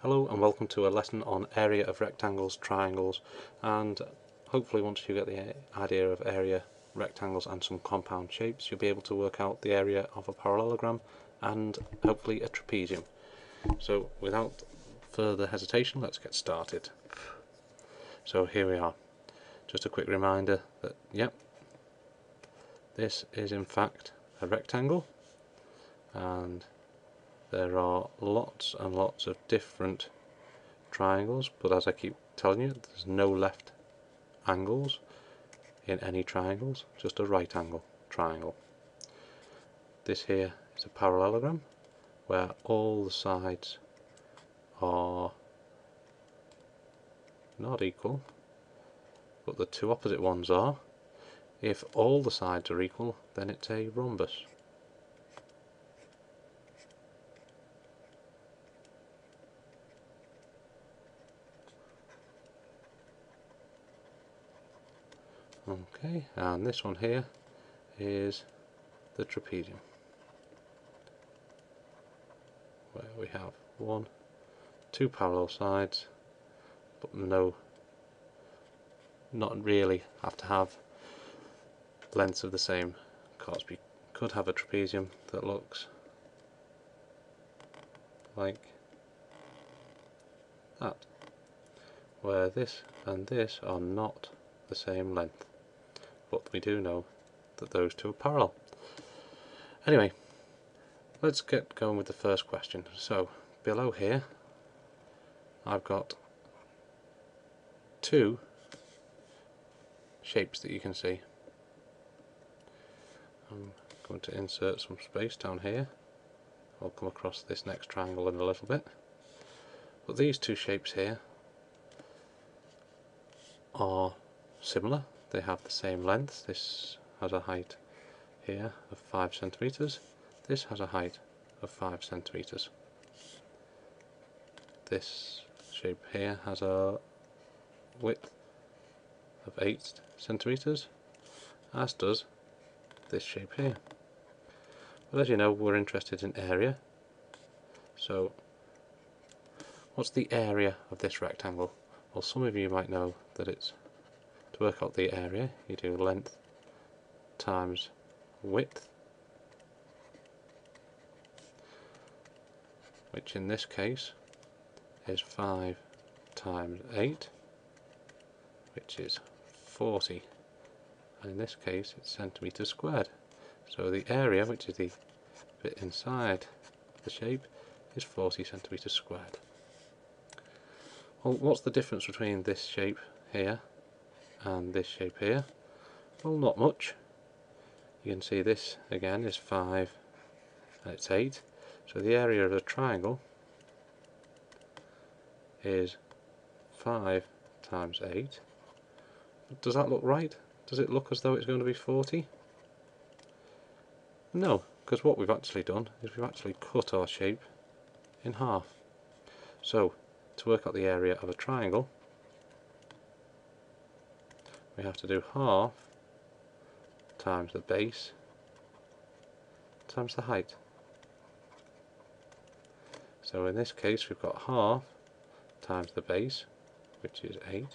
Hello and welcome to a lesson on area of rectangles, triangles, and hopefully once you get the idea of area, rectangles and some compound shapes, you'll be able to work out the area of a parallelogram and hopefully a trapezium. So without further hesitation, let's get started. So here we are. Just a quick reminder that, yep, this is in fact a rectangle, and there are lots and lots of different triangles, but as I keep telling you, there's no left angles in any triangles, just a right angle triangle. This here is a parallelogram where all the sides are not equal, but the two opposite ones are. If all the sides are equal, then it's a rhombus. Okay, and this one here is the trapezium, where we have two parallel sides, but not really have to have lengths of the same, because we could have a trapezium that looks like that, where this and this are not the same length, but we do know that those two are parallel. Anyway, let's get going with the first question. So below here I've got two shapes that you can see. I'm going to insert some space down here. I'll come across this next triangle in a little bit. But these two shapes here are similar. They have the same length. This has a height here of 5 centimeters. This has a height of 5 centimeters. This shape here has a width of 8 centimeters, as does this shape here. But as you know, we're interested in area. So what's the area of this rectangle? Well, some of you might know that it's, to work out the area, you do length times width, which in this case is 5 times 8, which is 40, and in this case it's centimetres squared. So the area, which is the bit inside the shape, is 40 centimetres squared. Well, what's the difference between this shape here and this shape here? Well, not much. You can see this again is 5 and it's 8, so the area of a triangle is 5 times 8. Does that look right? Does it look as though it's going to be 40? No, because what we've actually done is we've actually cut our shape in half. So to work out the area of a triangle, we have to do half times the base times the height. So in this case we've got half times the base, which is 8,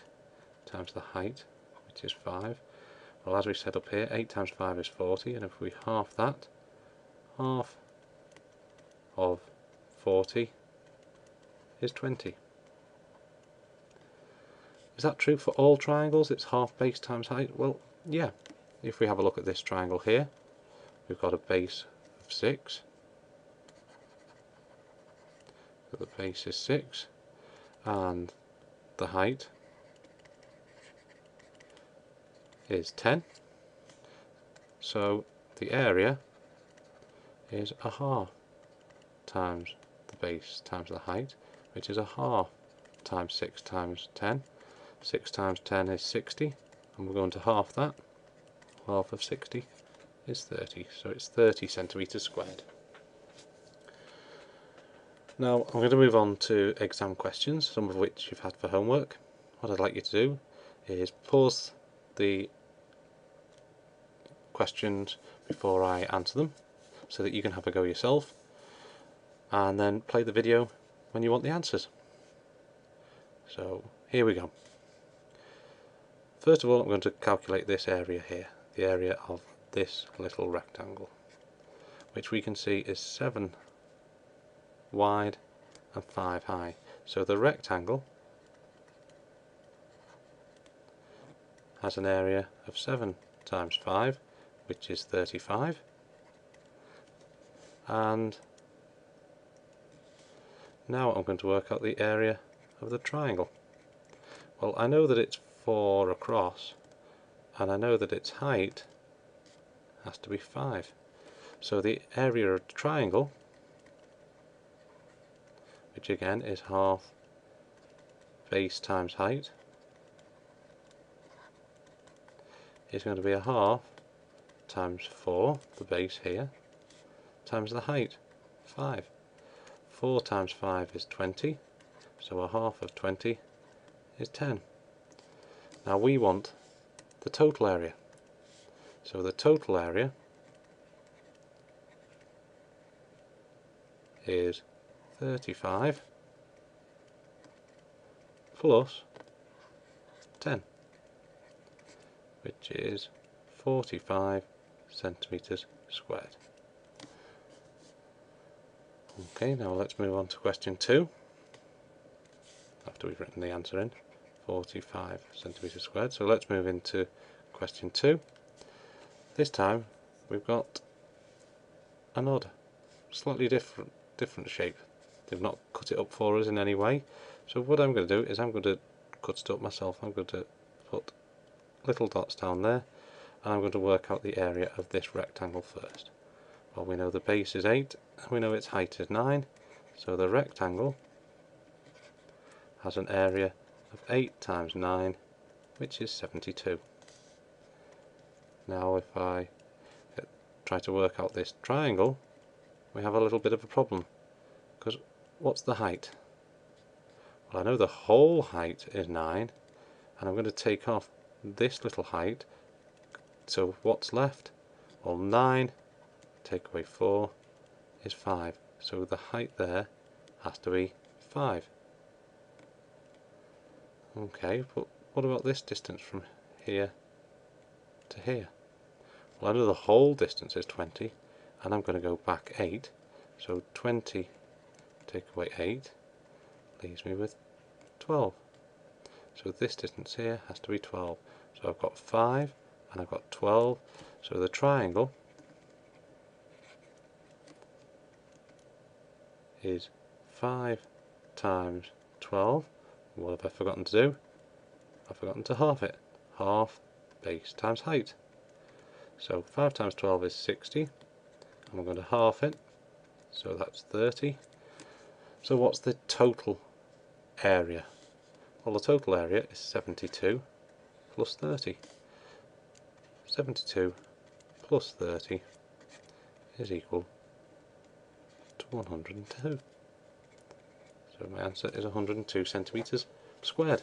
times the height, which is 5. Well, as we said up here, 8 times 5 is 40, and if we half that, half of 40 is 20. Is that true for all triangles? It's half base times height? Well, yeah. If we have a look at this triangle here, we've got a base of 6. So the base is 6, and the height is 10. So the area is a half times the base times the height, which is a half times 6 times 10. 6 times 10 is 60, and we're going to half that. Half of 60 is 30, so it's 30 centimetres squared. Now I'm going to move on to exam questions, some of which you've had for homework. What I'd like you to do is pause the questions before I answer them, so that you can have a go yourself, and then play the video when you want the answers. So here we go. First of all, I'm going to calculate this area here, the area of this little rectangle, which we can see is 7 wide and 5 high. So the rectangle has an area of 7 times 5, which is 35, and now I'm going to work out the area of the triangle. Well, I know that it's 4 across, and I know that its height has to be 5. So the area of the triangle, which again is half base times height, is going to be a half times 4, the base here, times the height, 5. 4 times 5 is 20, so a half of 20 is 10. Now we want the total area. So the total area is 35 plus 10, which is 45 centimetres squared. Okay, now let's move on to question 2, after we've written the answer in, 45 centimetres squared. So let's move into question 2. This time we've got an odd, slightly different shape. They've not cut it up for us in any way. So what I'm going to do is I'm going to cut it up myself. I'm going to put little dots down there, and I'm going to work out the area of this rectangle first. Well, we know the base is 8, and we know its height is 9, so the rectangle has an area of 8 times 9, which is 72. Now if I try to work out this triangle, we have a little bit of a problem, because what's the height? Well, I know the whole height is 9, and I'm going to take off this little height, so what's left? Well, 9 take away 4 is 5, so the height there has to be 5. Okay, but what about this distance from here to here? Well, I know the whole distance is 20, and I'm going to go back 8, so 20 take away 8 leaves me with 12. So this distance here has to be 12. So I've got 5 and I've got 12, so the triangle is 5 times 12. What have I forgotten to do? I've forgotten to half it. Half base times height. So 5 times 12 is 60, and I'm going to half it, so that's 30. So what's the total area? Well, the total area is 72 plus 30. 72 plus 30 is equal to 102. So my answer is 102 centimetres squared.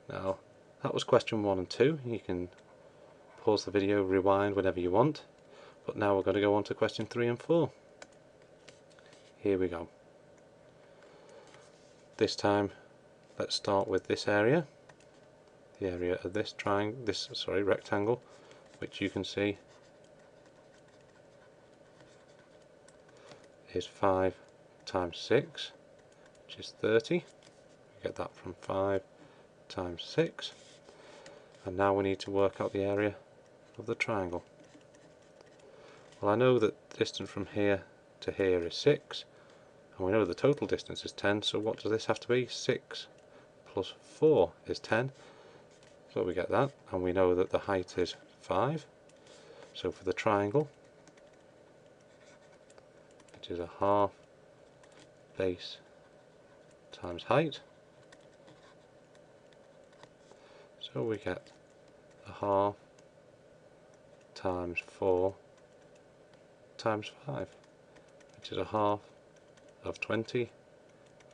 Now, that was question 1 and 2. You can pause the video, rewind whenever you want. But now we're going to go on to question 3 and 4. Here we go. This time, let's start with this area. The area of this rectangle, which you can see is 5 times 6, which is 30. We get that from 5 times 6. And now we need to work out the area of the triangle. Well, I know that the distance from here to here is 6, and we know the total distance is 10, so what does this have to be? 6 plus 4 is 10. So we get that, and we know that the height is 5. So for the triangle, which is a half base times height, so we get a half times 4 times 5, which is a half of 20,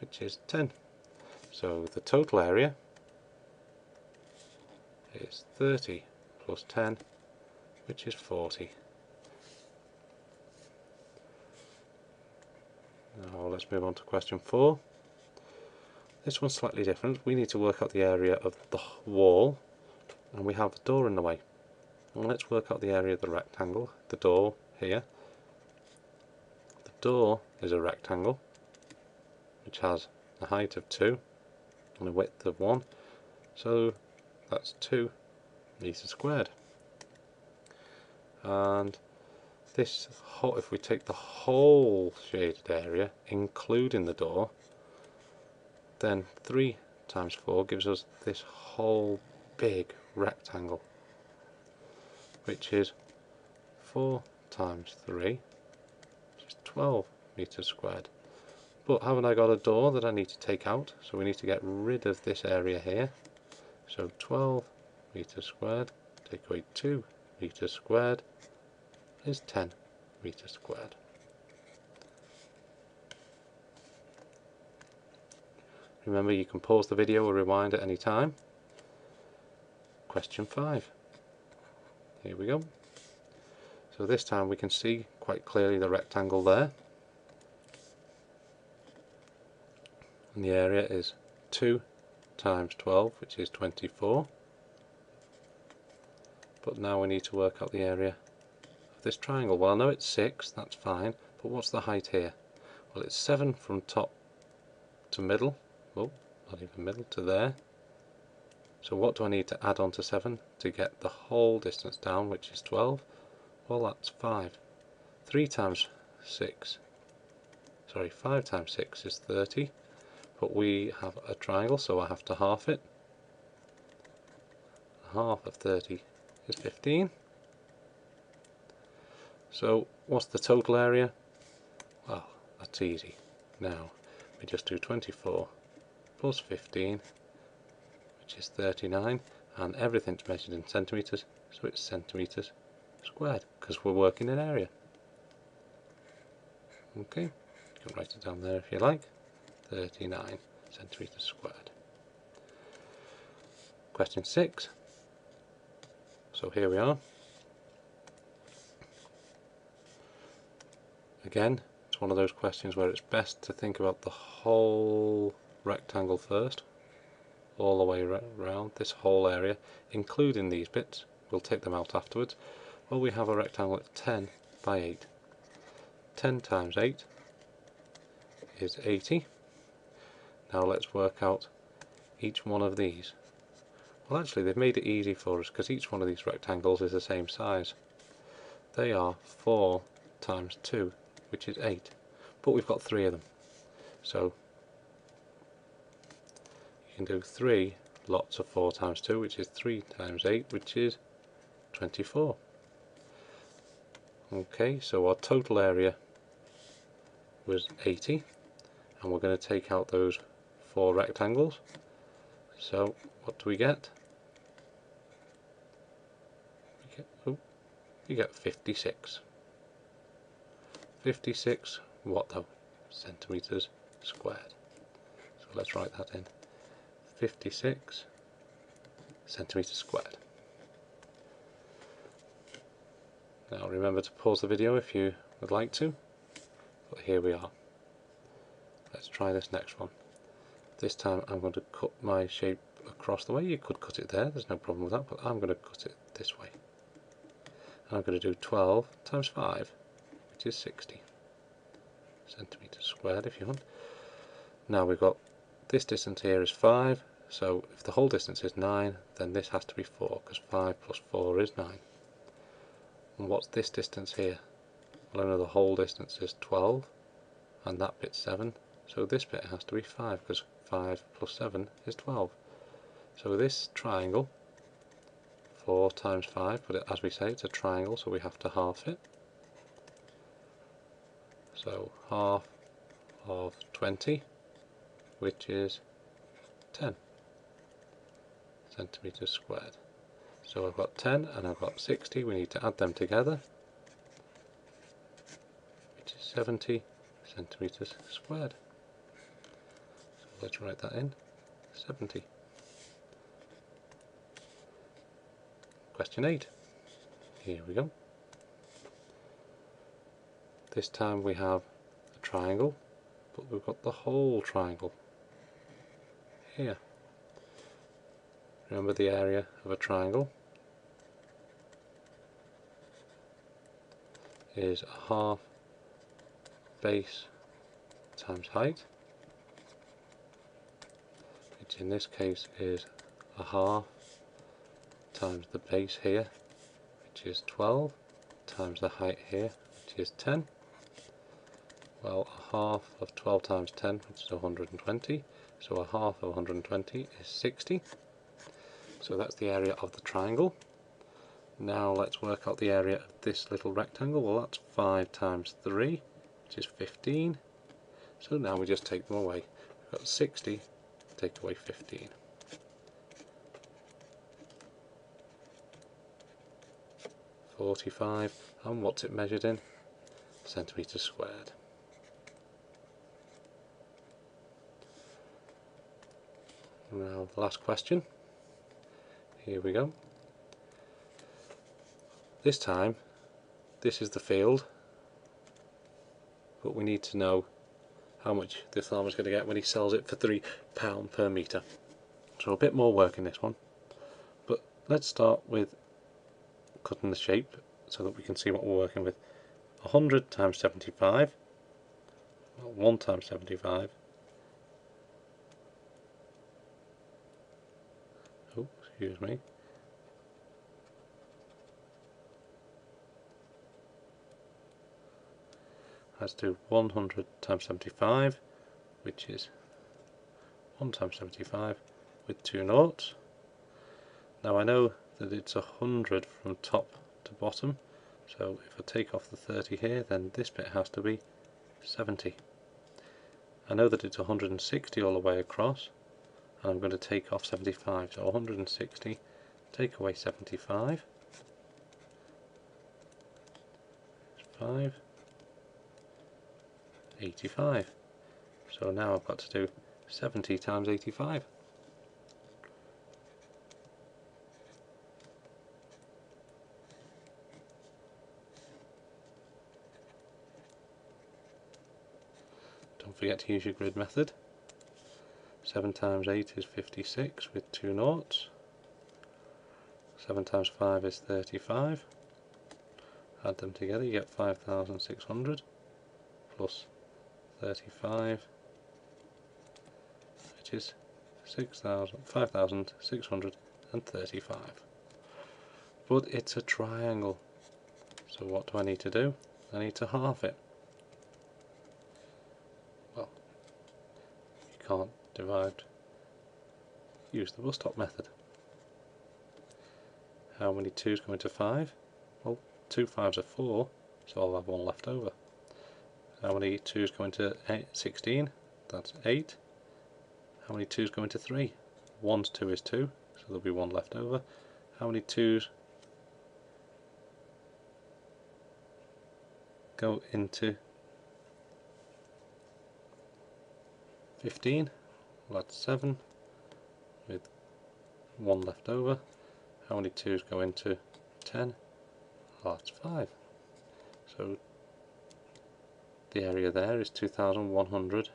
which is 10. So the total area is 30 plus 10, which is 40. Now let's move on to question 4. This one's slightly different. We need to work out the area of the wall, and we have a door in the way. And let's work out the area of the rectangle, the door here. The door is a rectangle which has a height of 2 and a width of 1, so that's 2 meters squared. And this, if we take the whole shaded area, including the door, then 3 times 4 gives us this whole big rectangle, which is 4 times 3, which is 12 meters squared. But haven't I got a door that I need to take out? So we need to get rid of this area here. So 12 meters squared, take away 2 meters squared, is 10 meters squared. Remember, you can pause the video or rewind at any time. Question 5. Here we go. So this time we can see quite clearly the rectangle there. And the area is 2 times 12, which is 24. But now we need to work out the area of this triangle. Well, I know it's 6, that's fine, but what's the height here? Well, it's 7 from top to middle. Oh, not even middle, to there. So what do I need to add on to 7 to get the whole distance down, which is 12? Well, that's 5. 3 times 6, sorry, 5 times 6 is 30, but we have a triangle, so I have to half it. Half of 30 is 15. So what's the total area? Well, that's easy. Now we just do 24 plus 15, which is 39, and everything's measured in centimetres, so it's centimetres squared, because we're working in area. Okay, you can write it down there if you like. 39 centimetres squared. Question 6. So here we are. Again, it's one of those questions where it's best to think about the whole rectangle first, all the way around this whole area, including these bits. We'll take them out afterwards. Well, we have a rectangle at 10 by 8. 10 times 8 is 80. Now let's work out each one of these. Well, actually they've made it easy for us because each one of these rectangles is the same size. They are 4 times 2, which is 8, but we've got 3 of them, so you can do 3 lots of 4 times 2, which is 3 times 8, which is 24. Okay, so our total area was 80, and we're going to take out those 4 rectangles. So what do we get? You get 56. 56 what though? Centimetres squared. So let's write that in. 56 centimetres squared. Now remember to pause the video if you would like to, but here we are. Let's try this next one. This time I'm going to cut my shape across the way. You could cut it there, there's no problem with that, but I'm going to cut it this way. And I'm going to do 12 times 5, which is 60 centimetres squared if you want. Now we've got this distance here is 5, so if the whole distance is 9, then this has to be 4, because 5 plus 4 is 9. And what's this distance here? Well, I know the whole distance is 12, and that bit's 7, so this bit has to be 5, because 5 plus 7 is 12. So this triangle, 4 times 5, but as we say, it's a triangle, so we have to half it. So half of 20, which is 10 centimetres squared. So I've got 10 and I've got 60, we need to add them together, which is 70 centimetres squared. So let's write that in, 70. Question 8. Here we go. This time we have a triangle, but we've got the whole triangle. here. Remember, the area of a triangle is a half base times height, which in this case is a half times the base here, which is 12, times the height here, which is 10. Well, a half of 12 times 10, which is 120, so a half of 120 is 60. So that's the area of the triangle. Now let's work out the area of this little rectangle. Well, that's 5 times 3, which is 15. So now we just take them away. We've got 60, take away 15. (45), and what's it measured in? Centimetres squared. Now the last question. Here we go. This time, this is the field, but we need to know how much the farmer's going to get when he sells it for £3 per metre. So a bit more work in this one, but let's start with cutting the shape so that we can see what we're working with. 100 times 75, well, 1 times 75, oh, excuse me, let's do 100 times 75, which is 1 times 75 with 2 noughts. Now I know that it's 100 from top to bottom, so if I take off the 30 here, then this bit has to be 70. I know that it's 160 all the way across, and I'm going to take off 75, so 160, take away 75, 5, 85. So now I've got to do 70 times 85. Don't forget to use your grid method. 7 times 8 is 56 with 2 noughts. 7 times 5 is 35. Add them together, you get 5,600 plus 35, which is 5,635. But it's a triangle, so what do I need to do? I need to half it. Well, you can't divide. Use the bus stop method. How many 2's go into 5? Well, 2 5's are 4, so I'll have 1 left over. How many 2's go into 16? That's 8. How many 2's go into 3? 1's 2 is 2, so there'll be 1 left over. How many 2's go into 15? Well, that's 7, with 1 left over. How many 2's go into 10? Well, that's 5. So the area there is 2,100.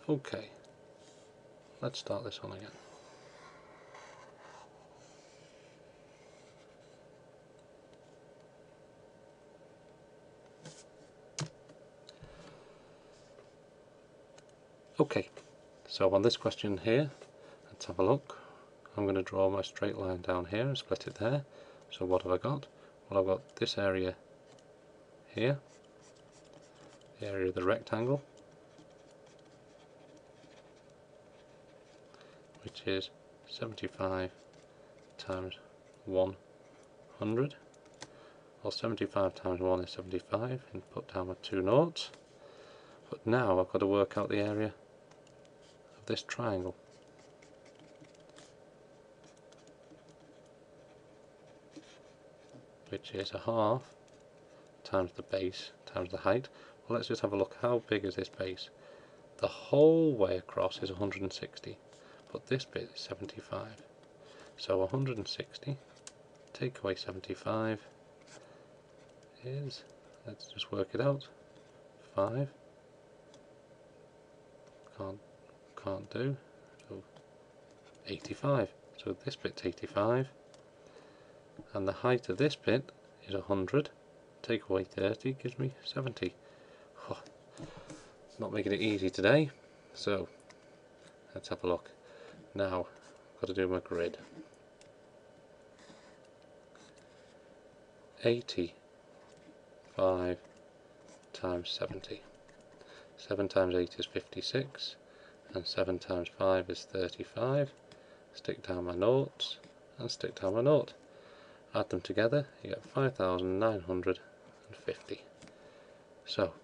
Okay, let's start this one again. Okay, so on this question here, let's have a look. I'm going to draw my straight line down here and split it there. So what have I got? Well, I've got this area here, the area of the rectangle, which is 75 times 100. Well, 75 times 1 is 75, and put down my 2 noughts. But now I've got to work out the area of this triangle. Which is a half times the base times the height. Well, let's just have a look. How big is this base? the whole way across is 160, but this bit is 75. So 160, take away 75 is, let's just work it out, 5, can't do, so 85. So this bit's 85, and the height of this bit is 100, take away 30 gives me 70. Oh, not making it easy today, so let's have a look. Now I've got to do my grid. 85 times 70. 7 times 8 is 56, and 7 times 5 is 35. Stick down my noughts, and stick down my nought. Add them together, you get 5,950. So,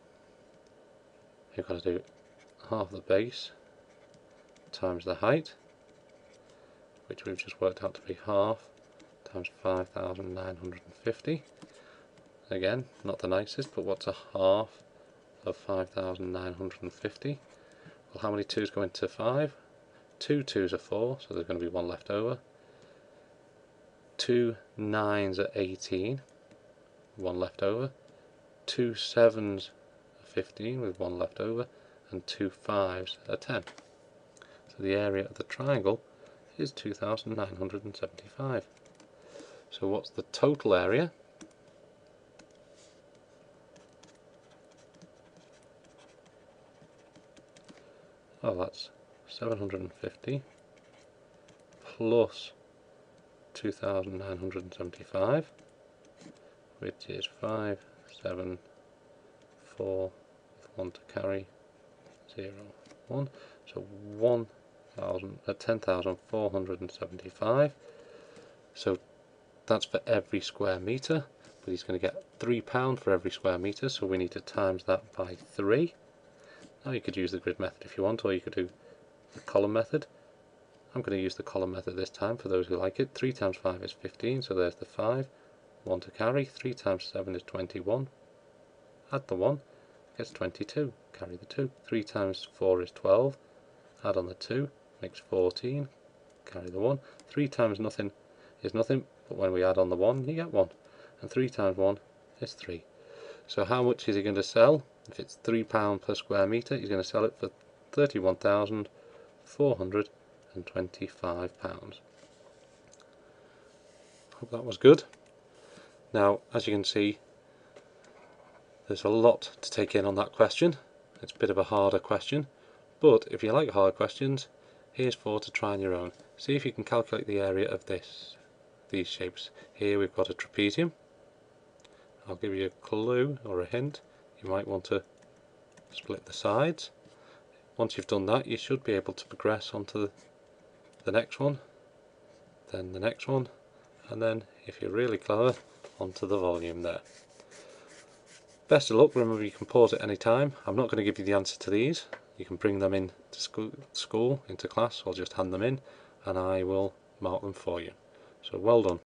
you've got to do half the base times the height, which we've just worked out to be half times 5,950. Again, not the nicest, but what's a half of 5,950? Well, how many 2's go into 5? 2 2's are 4, so there's going to be 1 left over. 2 9's are 18, 1 left over. 2 7's are 15 with 1 left over, and 2 5's are 10. So the area of the triangle is 2,975. So what's the total area? Oh, that's 750 plus 2,975, which is 5, 7, 4, 1 to carry, 0, 1. So 10,475. So that's for every square metre, but he's going to get £3 for every square metre, so we need to times that by 3. Now you could use the grid method if you want, or you could do the column method. I'm going to use the column method this time for those who like it. 3 times 5 is 15, so there's the 5. 1 to carry. 3 times 7 is 21. Add the 1, gets 22. Carry the 2. 3 times 4 is 12. Add on the 2, makes 14. Carry the 1. 3 times nothing is nothing, but when we add on the 1, you get 1. And 3 times 1 is 3. So how much is he going to sell? If it's £3 per square metre, he's going to sell it for £31,425. Hope that was good. Now, as you can see, there's a lot to take in on that question. It's a bit of a harder question, but if you like hard questions, here's 4 to try on your own. See if you can calculate the area of these shapes. Here we've got a trapezium. I'll give you a clue or a hint. You might want to split the sides. Once you've done that, you should be able to progress onto the next one, then the next one, and then, if you're really clever, onto the volume there. Best of luck. Remember, you can pause at any time. I'm not going to give you the answer to these. You can bring them in to school, into class, or just hand them in, and I will mark them for you. So well done.